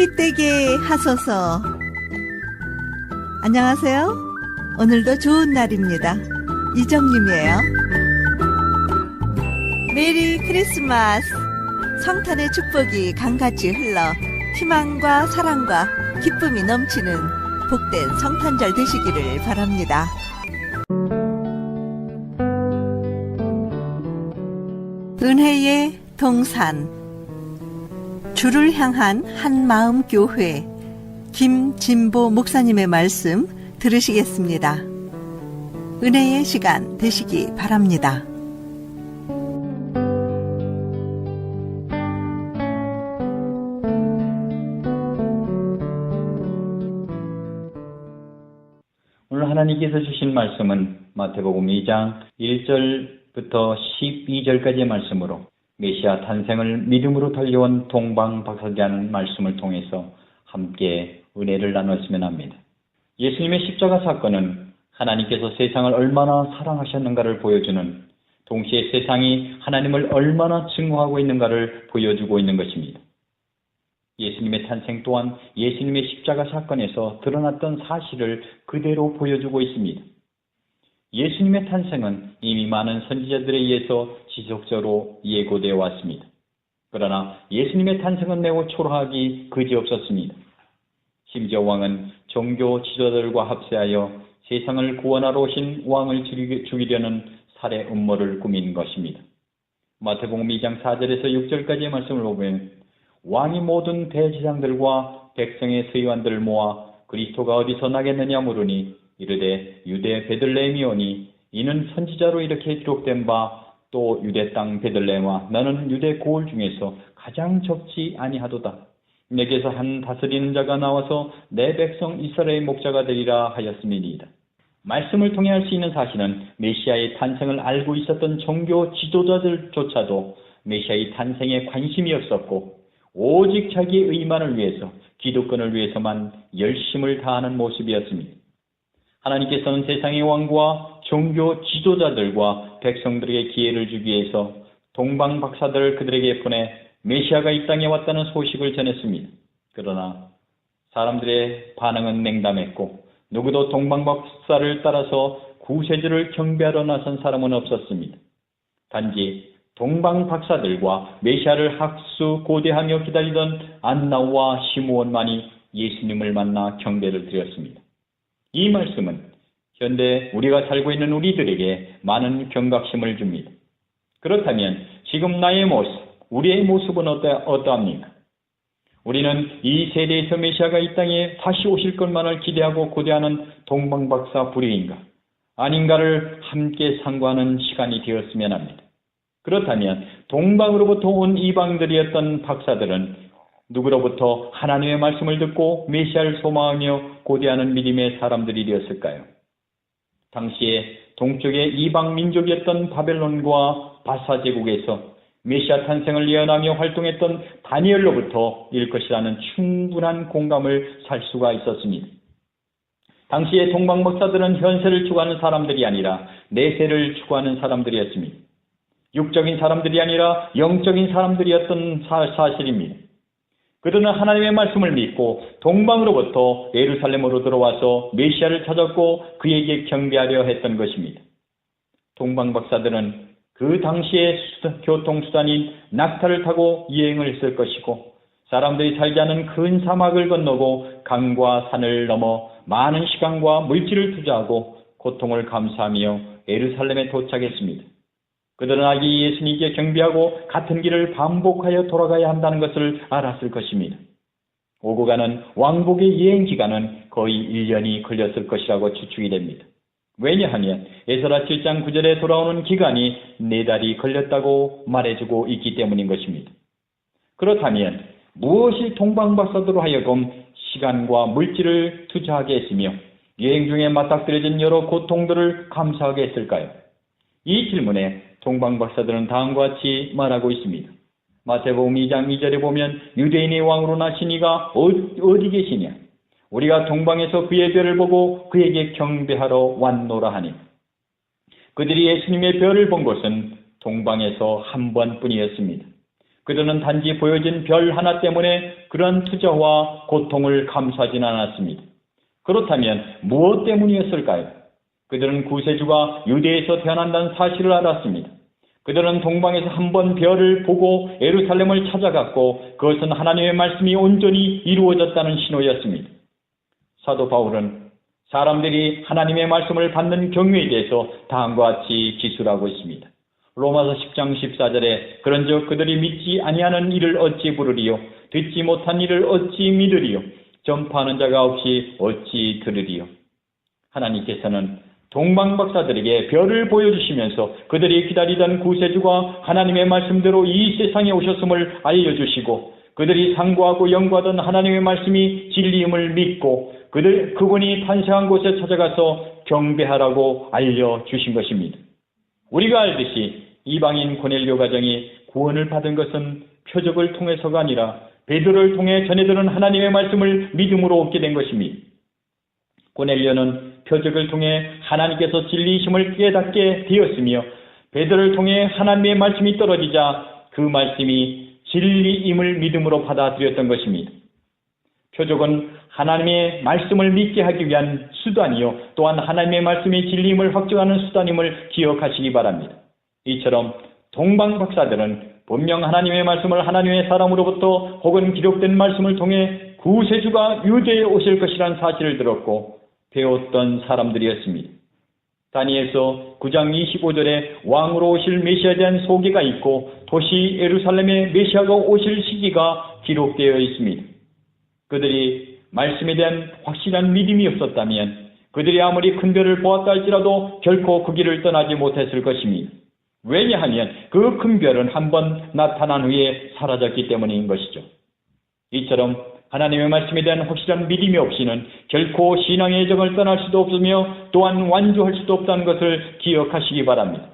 햇빛 되게 하소서. 안녕하세요. 오늘도 좋은 날입니다. 이정님이에요. 메리 크리스마스. 성탄의 축복이 강같이 흘러 희망과 사랑과 기쁨이 넘치는 복된 성탄절 되시기를 바랍니다. 은혜의 동산, 주를 향한 한마음 교회, 김진보 목사님의 말씀 들으시겠습니다. 은혜의 시간 되시기 바랍니다. 오늘 하나님께서 주신 말씀은 마태복음 2장 1절부터 12절까지의 말씀으로 메시아 탄생을 믿음으로 달려온 동방박사라는 말씀을 통해서 함께 은혜를 나눴으면 합니다. 예수님의 십자가 사건은 하나님께서 세상을 얼마나 사랑하셨는가를 보여주는, 동시에 세상이 하나님을 얼마나 증오하고 있는가를 보여주고 있는 것입니다. 예수님의 탄생 또한 예수님의 십자가 사건에서 드러났던 사실을 그대로 보여주고 있습니다. 예수님의 탄생은 이미 많은 선지자들에 의해서 지속적으로 예고되어 왔습니다. 그러나 예수님의 탄생은 매우 초라하기 그지없었습니다. 심지어 왕은 종교 지도자들과 합세하여 세상을 구원하러 오신 왕을 죽이려는 살해 음모를 꾸민 것입니다. 마태복음 2장 4절에서 6절까지의 말씀을 보면 왕이 모든 대제사장들과 백성의 서기관들을 모아 그리스도가 어디서 나겠느냐 물으니 이르되 유대 베들레헴이오니 이는 선지자로 이렇게 기록된 바 또 유대 땅 베들레헴아 너는 유대 고을 중에서 가장 적지 아니하도다. 내게서 한 다스리는 자가 나와서 내 백성 이스라엘의 목자가 되리라 하였음이니이다. 말씀을 통해 알 수 있는 사실은 메시아의 탄생을 알고 있었던 종교 지도자들조차도 메시아의 탄생에 관심이 없었고 오직 자기의 의만을 위해서, 기득권을 위해서만 열심을 다하는 모습이었습니다. 하나님께서는 세상의 왕과 종교 지도자들과 백성들에게 기회를 주기 위해서 동방박사들을 그들에게 보내 메시아가 이 땅에 왔다는 소식을 전했습니다. 그러나 사람들의 반응은 냉담했고 누구도 동방박사를 따라서 구세주를 경배하러 나선 사람은 없었습니다. 단지 동방박사들과 메시아를 학수고대하며 기다리던 안나와 시므온만이 예수님을 만나 경배를 드렸습니다. 이 말씀은 현대 우리가 살고 있는 우리들에게 많은 경각심을 줍니다. 그렇다면 지금 나의 모습, 우리의 모습은 어떠합니까? 우리는 이 세대에서 메시아가 이 땅에 다시 오실 것만을 기대하고 고대하는 동방박사 불의인가? 아닌가를 함께 상고하는 시간이 되었으면 합니다. 그렇다면 동방으로부터 온 이방들이었던 박사들은 누구로부터 하나님의 말씀을 듣고 메시아를 소망하며 고대하는 믿음의 사람들이 되었을까요? 당시에 동쪽의 이방 민족이었던 바벨론과 바사 제국에서 메시아 탄생을 예언하며 활동했던 다니엘로부터 일 것이라는 충분한 공감을 살 수가 있었습니다. 당시에 동방박사들은 현세를 추구하는 사람들이 아니라 내세를 추구하는 사람들이었습니다. 육적인 사람들이 아니라 영적인 사람들이었던 사실입니다. 그들은 하나님의 말씀을 믿고 동방으로부터 예루살렘으로 들어와서 메시아를 찾았고 그에게 경배하려 했던 것입니다. 동방박사들은 그 당시의 교통수단인 낙타를 타고 여행을 했을 것이고 사람들이 살지 않은 큰 사막을 건너고 강과 산을 넘어 많은 시간과 물질을 투자하고 고통을 감수하며 예루살렘에 도착했습니다. 그들은 아기 예수님께 경배하고 같은 길을 반복하여 돌아가야 한다는 것을 알았을 것입니다. 오고 가는 왕복의 여행 기간은 거의 1년이 걸렸을 것이라고 추측이 됩니다. 왜냐하면 에스라 7장 9절에 돌아오는 기간이 4달이 걸렸다고 말해주고 있기 때문인 것입니다. 그렇다면 무엇이 동방박사들로 하여금 시간과 물질을 투자하게 했으며 여행 중에 맞닥뜨려진 여러 고통들을 감수하게 했을까요? 이 질문에 동방박사들은 다음과 같이 말하고 있습니다. 마태복음 2장 2절에 보면 유대인의 왕으로 나신 이가 어디 계시냐? 우리가 동방에서 그의 별을 보고 그에게 경배하러 왔노라 하니. 그들이 예수님의 별을 본 곳은 동방에서 한 번뿐이었습니다. 그들은 단지 보여진 별 하나 때문에 그런 투자와 고통을 감수하진 않았습니다. 그렇다면 무엇 때문이었을까요? 그들은 구세주가 유대에서 태어난다는 사실을 알았습니다. 그들은 동방에서 한 번 별을 보고 예루살렘을 찾아갔고 그것은 하나님의 말씀이 온전히 이루어졌다는 신호였습니다. 사도 바울은 사람들이 하나님의 말씀을 받는 경우에 대해서 다음과 같이 기술하고 있습니다. 로마서 10장 14절에 그런즉 그들이 믿지 아니하는 일을 어찌 부르리요 듣지 못한 일을 어찌 믿으리요 전파하는 자가 없이 어찌 들으리요. 하나님께서는 동방박사들에게 별을 보여주시면서 그들이 기다리던 구세주가 하나님의 말씀대로 이 세상에 오셨음을 알려주시고 그들이 상고하고 연구하던 하나님의 말씀이 진리임을 믿고 그분이 탄생한 곳에 찾아가서 경배하라고 알려주신 것입니다. 우리가 알듯이 이방인 고넬료 가정이 구원을 받은 것은 표적을 통해서가 아니라 베드로를 통해 전해들은 하나님의 말씀을 믿음으로 얻게 된 것입니다. 고넬료는 표적을 통해 하나님께서 진리이심을 깨닫게 되었으며 베드로를 통해 하나님의 말씀이 떨어지자 그 말씀이 진리임을 믿음으로 받아들였던 것입니다. 표적은 하나님의 말씀을 믿게 하기 위한 수단이요 또한 하나님의 말씀이 진리임을 확증하는 수단임을 기억하시기 바랍니다. 이처럼 동방박사들은 분명 하나님의 말씀을 하나님의 사람으로부터 혹은 기록된 말씀을 통해 구세주가 유대에 오실 것이라는 사실을 들었고 배웠던 사람들이었습니다. 다니엘서 9장 25절에 왕으로 오실 메시아에 대한 소개가 있고 도시 예루살렘에 메시아가 오실 시기가 기록되어 있습니다. 그들이 말씀에 대한 확실한 믿음이 없었다면 그들이 아무리 큰 별을 보았다 할지라도 결코 그 길을 떠나지 못했을 것입니다. 왜냐하면 그 큰 별은 한번 나타난 후에 사라졌기 때문인 것이죠. 이처럼 하나님의 말씀에 대한 확실한 믿음이 없이는 결코 신앙의 정을 떠날 수도 없으며 또한 완주할 수도 없다는 것을 기억하시기 바랍니다.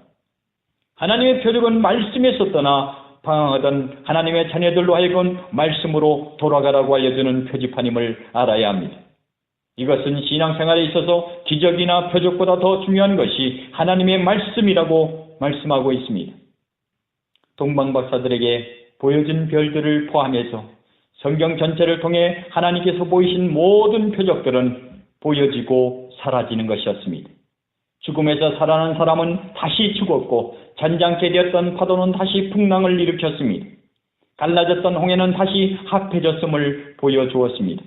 하나님의 표적은 말씀에서 떠나 방황하던 하나님의 자녀들로 하여금 말씀으로 돌아가라고 알려주는 표지판임을 알아야 합니다. 이것은 신앙생활에 있어서 기적이나 표적보다 더 중요한 것이 하나님의 말씀이라고 말씀하고 있습니다. 동방박사들에게 보여진 별들을 포함해서 성경 전체를 통해 하나님께서 보이신 모든 표적들은 보여지고 사라지는 것이었습니다. 죽음에서 살아난 사람은 다시 죽었고 잔잔케 되었던 파도는 다시 풍랑을 일으켰습니다. 갈라졌던 홍해는 다시 합해졌음을 보여주었습니다.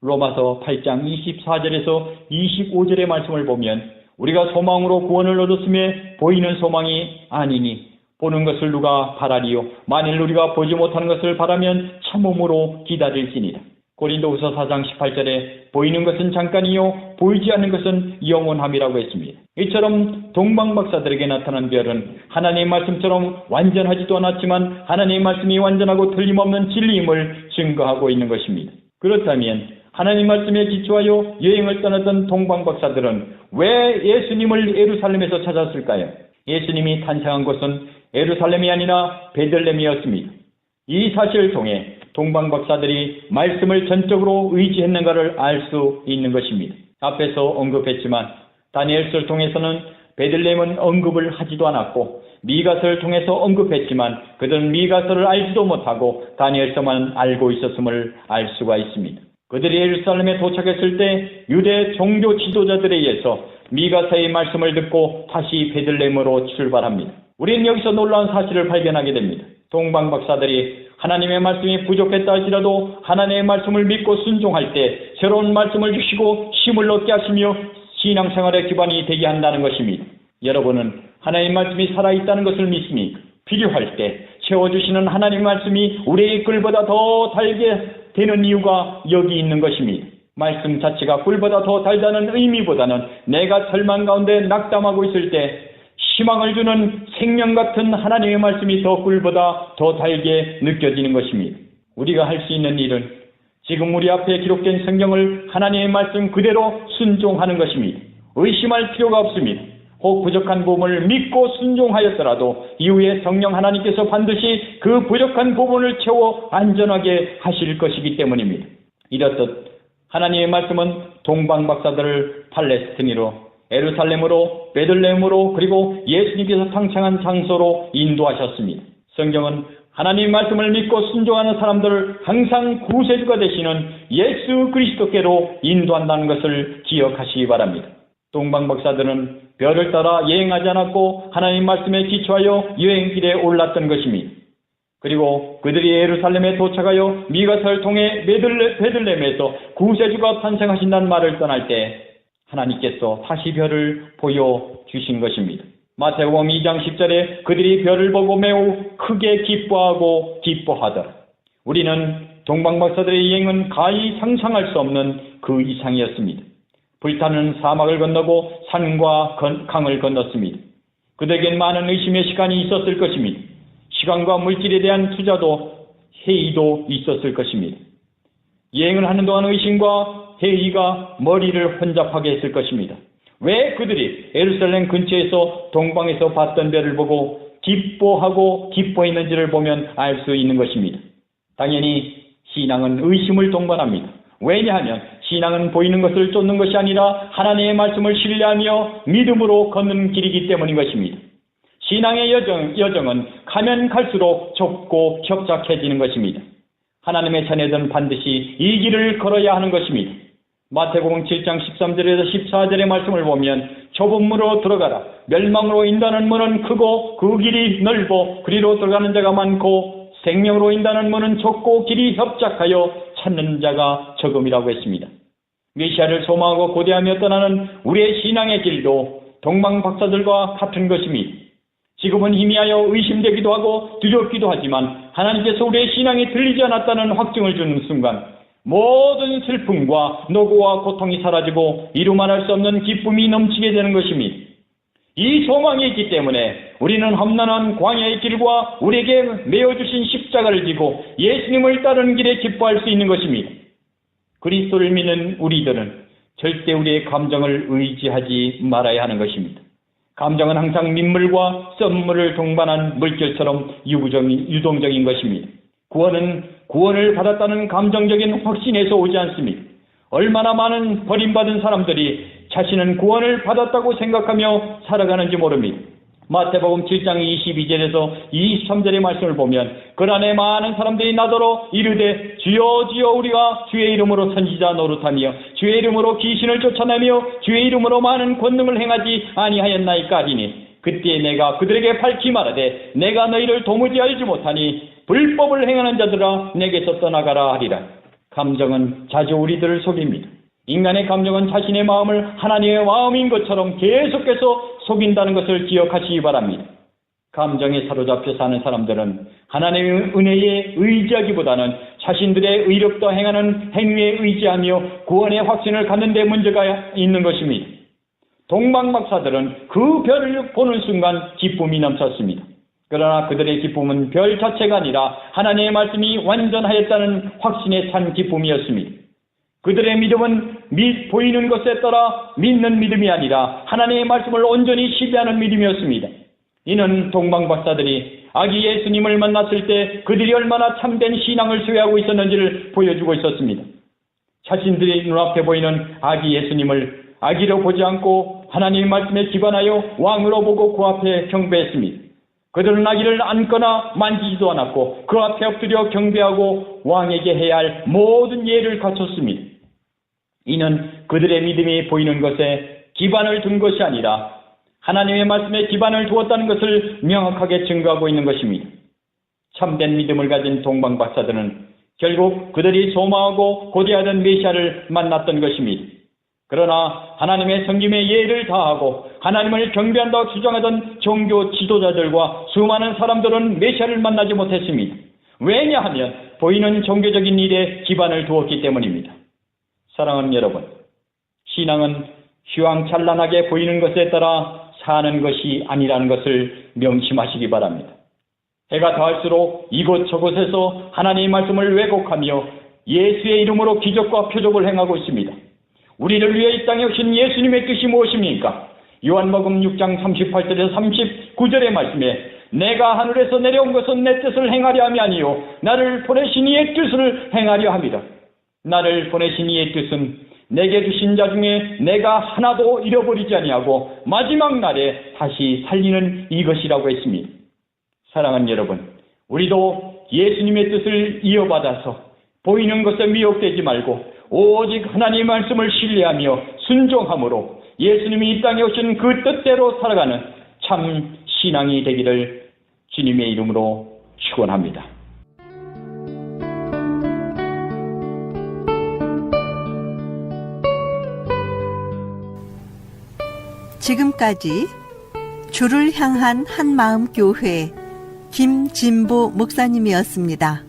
로마서 8장 24절에서 25절의 말씀을 보면 우리가 소망으로 구원을 얻었음에 보이는 소망이 아니니 보는 것을 누가 바라리요 만일 우리가 보지 못하는 것을 바라면 참음으로 기다릴지니라. 고린도후서 4장 18절에 보이는 것은 잠깐이요 보이지 않는 것은 영원함이라고 했습니다. 이처럼 동방박사들에게 나타난 별은 하나님의 말씀처럼 완전하지도 않았지만 하나님의 말씀이 완전하고 틀림없는 진리임을 증거하고 있는 것입니다. 그렇다면 하나님 말씀에 기초하여 여행을 떠났던 동방박사들은 왜 예수님을 예루살렘에서 찾았을까요? 예수님이 탄생한 곳은 예루살렘이 아니라 베들레헴이었습니다. 이 사실을 통해 동방박사들이 말씀을 전적으로 의지했는가를 알 수 있는 것입니다. 앞에서 언급했지만 다니엘서를 통해서는 베들레헴은 언급을 하지도 않았고 미가서를 통해서 언급했지만 그들은 미가서를 알지도 못하고 다니엘서만 알고 있었음을 알 수가 있습니다. 그들이 예루살렘에 도착했을 때 유대 종교 지도자들에 의해서 미가서의 말씀을 듣고 다시 베들레헴으로 출발합니다. 우리는 여기서 놀라운 사실을 발견하게 됩니다. 동방박사들이 하나님의 말씀이 부족했다 할지라도 하나님의 말씀을 믿고 순종할 때 새로운 말씀을 주시고 힘을 얻게 하시며 신앙생활의 기반이 되게 한다는 것입니다. 여러분은 하나님의 말씀이 살아있다는 것을 믿습니까? 필요할 때 채워주시는 하나님의 말씀이 우리의 꿀보다 더 달게 되는 이유가 여기 있는 것입니다. 말씀 자체가 꿀보다 더 달다는 의미보다는 내가 절망 가운데 낙담하고 있을 때 희망을 주는 생명 같은 하나님의 말씀이 더 꿀보다 더 달게 느껴지는 것입니다. 우리가 할 수 있는 일은 지금 우리 앞에 기록된 성경을 하나님의 말씀 그대로 순종하는 것입니다. 의심할 필요가 없습니다. 혹 부족한 부분을 믿고 순종하였더라도 이후에 성령 하나님께서 반드시 그 부족한 부분을 채워 안전하게 하실 것이기 때문입니다. 이렇듯 하나님의 말씀은 동방박사들을 팔레스티니로 예루살렘으로 베들레헴으로 그리고 예수님께서 탄생한 장소로 인도하셨습니다. 성경은 하나님 말씀을 믿고 순종하는 사람들을 항상 구세주가 되시는 예수 그리스도께로 인도한다는 것을 기억하시기 바랍니다. 동방 박사들은 별을 따라 여행하지 않았고 하나님 말씀에 기초하여 여행길에 올랐던 것입니다. 그리고 그들이 예루살렘에 도착하여 미가서를 통해 베들레헴에서 구세주가 탄생하신다는 말을 떠날 때 하나님께서 다시 별을 보여주신 것입니다. 마태복음 2장 10절에 그들이 별을 보고 매우 크게 기뻐하고 기뻐하더라. 우리는 동방박사들의 여행은 가히 상상할 수 없는 그 이상이었습니다. 불타는 사막을 건너고 산과 강을 건넜습니다. 그들에겐 많은 의심의 시간이 있었을 것입니다. 시간과 물질에 대한 투자도 회의도 있었을 것입니다. 여행을 하는 동안 의심과 회의가 머리를 혼잡하게 했을 것입니다. 왜 그들이 예루살렘 근처에서 동방에서 봤던 별을 보고 기뻐하고 기뻐했는지를 보면 알 수 있는 것입니다. 당연히 신앙은 의심을 동반합니다. 왜냐하면 신앙은 보이는 것을 쫓는 것이 아니라 하나님의 말씀을 신뢰하며 믿음으로 걷는 길이기 때문인 것입니다. 신앙의 여정은 가면 갈수록 좁고 협착해지는 것입니다. 하나님의 자녀들은 반드시 이 길을 걸어야 하는 것입니다. 마태복음 7장 13절에서 14절의 말씀을 보면 좁은 문으로 들어가라. 멸망으로 인도하는 문은 크고 그 길이 넓고 그리로 들어가는 자가 많고 생명으로 인도하는 문은 좁고 길이 협착하여 찾는 자가 적음이라고 했습니다. 메시아를 소망하고 고대하며 떠나는 우리의 신앙의 길도 동방 박사들과 같은 것입니다. 지금은 희미하여 의심되기도 하고 두렵기도 하지만 하나님께서 우리의 신앙이 들리지 않았다는 확증을 주는 순간 모든 슬픔과 노고와 고통이 사라지고 이루말할 수 없는 기쁨이 넘치게 되는 것입니다. 이 소망이 있기 때문에 우리는 험난한 광야의 길과 우리에게 메어주신 십자가를 지고 예수님을 따르는 길에 기뻐할 수 있는 것입니다. 그리스도를 믿는 우리들은 절대 우리의 감정을 의지하지 말아야 하는 것입니다. 감정은 항상 민물과 썸물을 동반한 물결처럼 유동적인 것입니다. 구원을 받았다는 감정적인 확신에서 오지 않습니다. 얼마나 많은 버림받은 사람들이 자신은 구원을 받았다고 생각하며 살아가는지 모릅니다. 마태복음 7장 22절에서 23절의 말씀을 보면 그날에 많은 사람들이 나더러 이르되 주여 주여 우리가 주의 이름으로 선지자 노릇하며 주의 이름으로 귀신을 쫓아내며 주의 이름으로 많은 권능을 행하지 아니하였나이까 하리니 그때 내가 그들에게 밝히 말하되 내가 너희를 도무지 알지 못하니 불법을 행하는 자들아 내게서 떠나가라 하리라. 감정은 자주 우리들을 속입니다. 인간의 감정은 자신의 마음을 하나님의 마음인 것처럼 계속해서 속인다는 것을 기억하시기 바랍니다. 감정에 사로잡혀 사는 사람들은 하나님의 은혜에 의지하기보다는 자신들의 의력도 행하는 행위에 의지하며 구원의 확신을 갖는 데 문제가 있는 것입니다. 동방박사들은 그 별을 보는 순간 기쁨이 넘쳤습니다. 그러나 그들의 기쁨은 별 자체가 아니라 하나님의 말씀이 완전하였다는 확신에 찬 기쁨이었습니다. 그들의 믿음은 보이는 것에 따라 믿는 믿음이 아니라 하나님의 말씀을 온전히 신뢰하는 믿음이었습니다. 이는 동방박사들이 아기 예수님을 만났을 때 그들이 얼마나 참된 신앙을 소유하고 있었는지를 보여주고 있었습니다. 자신들의 눈앞에 보이는 아기 예수님을 아기로 보지 않고 하나님의 말씀에 기반하여 왕으로 보고 그 앞에 경배했습니다. 그들은 아기를 안거나 만지지도 않았고 그 앞에 엎드려 경배하고 왕에게 해야 할 모든 예를 갖췄습니다. 이는 그들의 믿음이 보이는 것에 기반을 둔 것이 아니라 하나님의 말씀에 기반을 두었다는 것을 명확하게 증거하고 있는 것입니다. 참된 믿음을 가진 동방박사들은 결국 그들이 소망하고 고대하던 메시아를 만났던 것입니다. 그러나 하나님의 성김에 예를 다하고 하나님을 경배한다고 주장하던 종교 지도자들과 수많은 사람들은 메시아를 만나지 못했습니다. 왜냐하면 보이는 종교적인 일에 기반을 두었기 때문입니다. 사랑하는 여러분, 신앙은 휘황찬란하게 보이는 것에 따라 사는 것이 아니라는 것을 명심하시기 바랍니다. 해가 닿을수록 이곳저곳에서 하나님의 말씀을 왜곡하며 예수의 이름으로 기적과 표적을 행하고 있습니다. 우리를 위해 이 땅에 오신 예수님의 뜻이 무엇입니까? 요한복음 6장 38절에서 39절의 말씀에 내가 하늘에서 내려온 것은 내 뜻을 행하려 함이 아니요 나를 보내신 이의 뜻을 행하려 함이라. 나를 보내신 이의 뜻은 내게 주신 자 중에 내가 하나도 잃어버리지 아니하고 마지막 날에 다시 살리는 이것이라고 했습니다. 사랑하는 여러분, 우리도 예수님의 뜻을 이어받아서 보이는 것에 미혹되지 말고 오직 하나님의 말씀을 신뢰하며 순종함으로 예수님이 이 땅에 오신 그 뜻대로 살아가는 참 신앙이 되기를 주님의 이름으로 축원합니다. 지금까지 주를 향한 한마음 교회 김진보 목사님이었습니다.